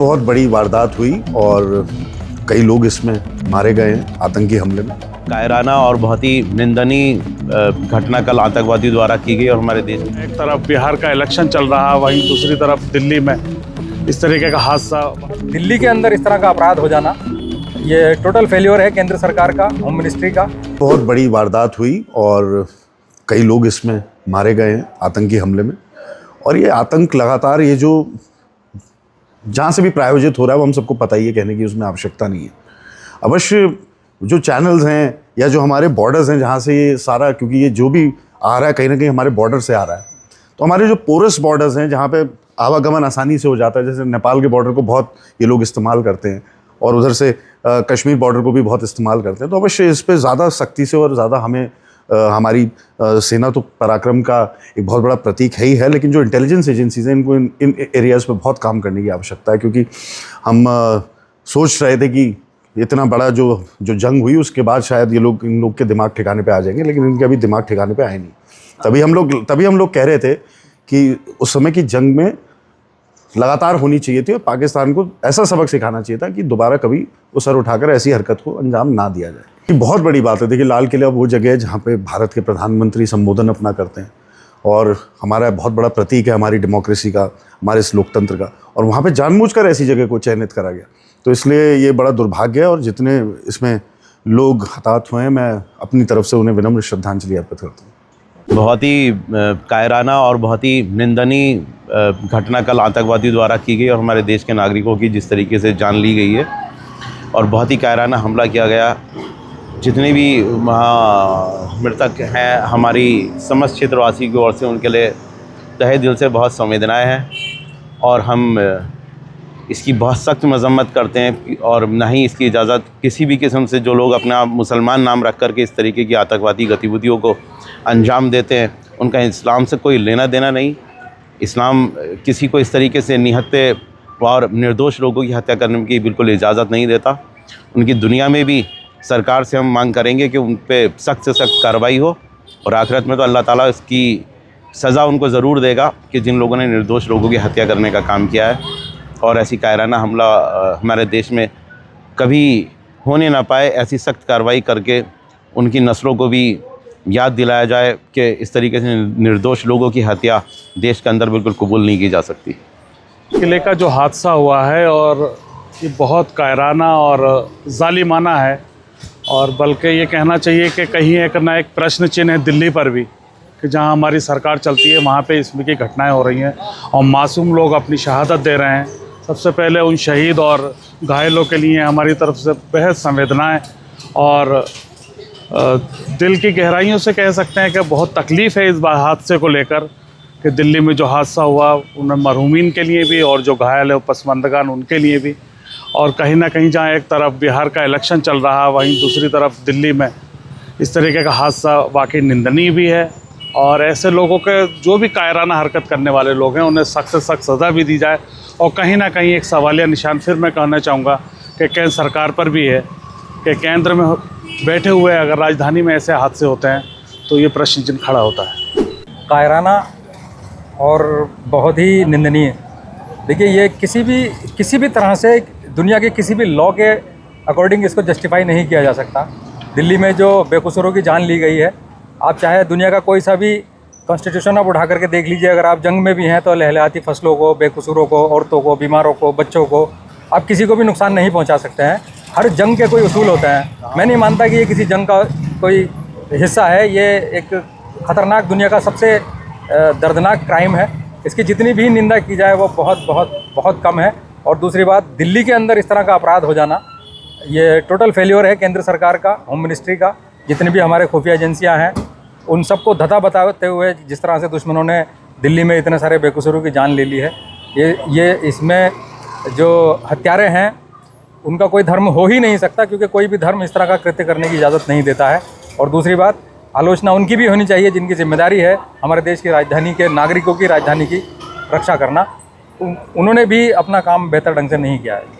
बहुत बड़ी वारदात हुई और कई लोग इसमें मारे गए हैं आतंकी हमले में। कायराना और बहुत ही निंदनीय घटना कल आतंकवादी द्वारा की गई और हमारे देश में एक तरफ बिहार का इलेक्शन चल रहा, वहीं दूसरी तरफ दिल्ली में इस तरीके का हादसा। दिल्ली के अंदर इस तरह का अपराध हो जाना ये टोटल फेल्योर है केंद्र सरकार का, होम मिनिस्ट्री का। बहुत बड़ी वारदात हुई और कई लोग इसमें मारे गए हैं आतंकी हमले में। और ये आतंक लगातार ये जो जहाँ से भी प्रायोजित हो रहा है वो हम सबको पता ही है, कहने की उसमें आवश्यकता नहीं है। अवश्य जो चैनल्स हैं या जो हमारे बॉर्डर्स हैं जहाँ से ये सारा, क्योंकि ये जो भी आ रहा है कहीं ना कहीं हमारे बॉर्डर से आ रहा है, तो हमारे जो पोरस बॉर्डर्स हैं जहाँ पे आवागमन आसानी से हो जाता है, जैसे नेपाल के बॉर्डर को बहुत ये लोग इस्तेमाल करते हैं और उधर से कश्मीर बॉर्डर को भी बहुत इस्तेमाल करते हैं, तो अवश्य इस पर ज़्यादा सख्ती से और ज़्यादा हमें हमारी सेना तो पराक्रम का एक बहुत बड़ा प्रतीक है ही है, लेकिन जो इंटेलिजेंस एजेंसीज हैं इनको इन एरियाज़ पर बहुत काम करने की आवश्यकता है। क्योंकि हम सोच रहे थे कि इतना बड़ा जो जंग हुई उसके बाद शायद ये लोग इन लोग के दिमाग ठिकाने पे आ जाएंगे, लेकिन इनके अभी दिमाग ठिकाने पे आए नहीं। तभी हम लोग कह रहे थे कि उस समय की जंग में लगातार होनी चाहिए थी और पाकिस्तान को ऐसा सबक सिखाना चाहिए था कि दोबारा कभी वो सर उठाकर ऐसी हरकत को अंजाम ना दिया जाए। ये बहुत बड़ी बात है। देखिए, लाल किला वो जगह है जहाँ पे भारत के प्रधानमंत्री संबोधन अपना करते हैं और हमारा बहुत बड़ा प्रतीक है हमारी डेमोक्रेसी का, हमारे इस लोकतंत्र का, और वहाँ पे जानबूझकर ऐसी जगह को चयनित करा गया। तो इसलिए ये बड़ा दुर्भाग्य है और जितने इसमें लोग हताहत हुए हैं मैं अपनी तरफ से उन्हें विनम्र श्रद्धांजलि अर्पित करता हूँ। बहुत ही कायराना और बहुत ही निंदनीय घटना कल आतंकवादी द्वारा की गई और हमारे देश के नागरिकों की जिस तरीके से जान ली गई है और बहुत ही कायराना हमला किया गया। जितने भी वहाँ मृतक हैं हमारी समस्त क्षेत्रवासी की ओर से उनके लिए तहे दिल से बहुत संवेदनाएं हैं और हम इसकी बहुत सख्त मजम्मत करते हैं और ना ही इसकी इजाज़त किसी भी किस्म से जो लोग अपना मुसलमान नाम रख कर के इस तरीके की आतंकवादी गतिविधियों को अंजाम देते हैं, उनका इस्लाम से कोई लेना देना नहीं। इस्लाम किसी को इस तरीके से निहत्ते और निर्दोष लोगों की हत्या करने की बिल्कुल इजाज़त नहीं देता। उनकी दुनिया में भी सरकार से हम मांग करेंगे कि उन पर सख्त से सख्त कार्रवाई हो और आखिरत में तो अल्लाह ताला इसकी सज़ा उनको ज़रूर देगा कि जिन लोगों ने निर्दोष लोगों की हत्या करने का काम किया है। और ऐसी कायराना हमला हमारे देश में कभी होने ना पाए, ऐसी सख्त कार्रवाई करके उनकी नस्लों को भी याद दिलाया जाए कि इस तरीके से निर्दोष लोगों की हत्या देश के अंदर बिल्कुल कबूल नहीं की जा सकती। किले का जो हादसा हुआ है और ये बहुत कायराना और जालिमाना है और बल्कि ये कहना चाहिए कि कहीं एक ना एक प्रश्न चिन्ह है दिल्ली पर भी कि जहां हमारी सरकार चलती है वहां पे इसमें की घटनाएं हो रही हैं और मासूम लोग अपनी शहादत दे रहे हैं। सबसे पहले उन शहीद और घायलों के लिए हमारी तरफ से बेहद संवेदनाएं और दिल की गहराइयों से कह सकते हैं कि बहुत तकलीफ़ है इस हादसे को लेकर कि दिल्ली में जो हादसा हुआ उन मरहूमीन के लिए भी और जो घायल है पसमानदगान उनके लिए भी। और कहीं ना कहीं जहाँ एक तरफ बिहार का इलेक्शन चल रहा, वहीं दूसरी तरफ दिल्ली में इस तरीके का हादसा वाकई निंदनीय भी है और ऐसे लोगों के जो भी कायराना हरकत करने वाले लोग हैं उन्हें सख्त से सख्त सज़ा भी दी जाए। और कहीं ना कहीं एक सवालिया निशान फिर मैं कहना चाहूँगा कि केंद्र सरकार पर भी है कि केंद्र में बैठे हुए अगर राजधानी में ऐसे हादसे होते हैं तो ये प्रश्न चिन्ह खड़ा होता है। कायराना और बहुत ही निंदनीय। देखिए, ये किसी भी तरह से दुनिया के किसी भी लॉ के अकॉर्डिंग इसको जस्टिफाई नहीं किया जा सकता। दिल्ली में जो बेकसूरों की जान ली गई है, आप चाहे दुनिया का कोई सा भी कॉन्स्टिट्यूशन आप उठा करके देख लीजिए, अगर आप जंग में भी हैं तो लहलहाती फसलों को, बेकसूरों को, औरतों को, बीमारों को, बच्चों को आप किसी को भी नुकसान नहीं पहुंचा सकते हैं। हर जंग के कोई उसूल होते हैं। मैं नहीं मानता कि ये किसी जंग का कोई हिस्सा है। ये एक ख़तरनाक, दुनिया का सबसे दर्दनाक क्राइम है। इसकी जितनी भी निंदा की जाए वो बहुत बहुत बहुत कम है। और दूसरी बात, दिल्ली के अंदर इस तरह का अपराध हो जाना ये टोटल फेल्योर है केंद्र सरकार का, होम मिनिस्ट्री का। जितनी भी हमारे खुफिया एजेंसियां हैं उन सबको धता बताते हुए जिस तरह से दुश्मनों ने दिल्ली में इतने सारे बेकसूरों की जान ले ली है, ये इसमें जो हत्यारे हैं उनका कोई धर्म हो ही नहीं सकता, क्योंकि कोई भी धर्म इस तरह का कृत्य करने की इजाज़त नहीं देता है। और दूसरी बात, आलोचना उनकी भी होनी चाहिए जिनकी जिम्मेदारी है हमारे देश की राजधानी के नागरिकों की राजधानी की रक्षा करना। उन्होंने भी अपना काम बेहतर ढंग से नहीं किया है।